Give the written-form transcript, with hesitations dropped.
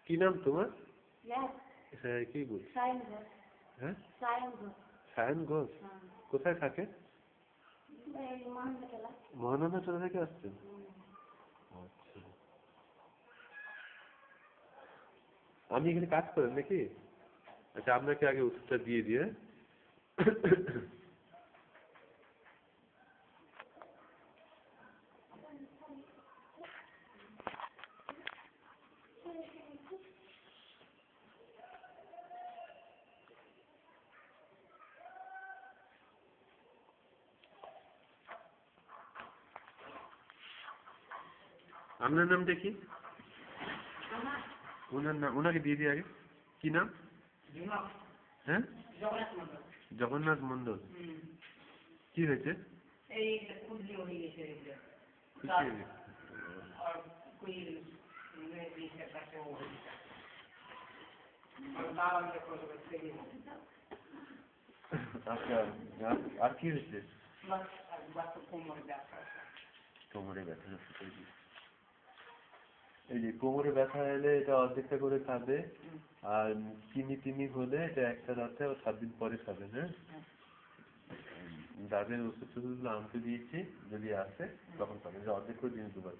কি নাম তোমার? হ্যাঁ কি বল? হ্যাঁ সায়ন ঘোষ। কোথায় থাকে? মহানন্দা চলে থেকে আসছেন। আচ্ছা, আপনি এখানে কাজ করেন নাকি? আচ্ছা, আপনাকে আগে ওষুধটা দিয়ে দিয়ে। আপনার নামটা কি? ওনার নাম ওনাকে দিয়ে দিই আগে। কি নাম? হ্যাঁ, জগন্নাথ মন্ডল। কি হয়েছে? আচ্ছা, আর কি হয়েছে? কোমরে ব্যথা। এই যে কোমরে ব্যথা এলে এটা অর্ধেকটা করে খাবে, আর চিনি হলে এটা একটা রাতে আর 7 দিন পরে খাবেন। হ্যাঁ, দাঁতের ওষুধ টষুধগুলো আনতে দিয়েছি, যদি আসে তখন খাবেন। অর্ধেক করে দিনে 2 বার।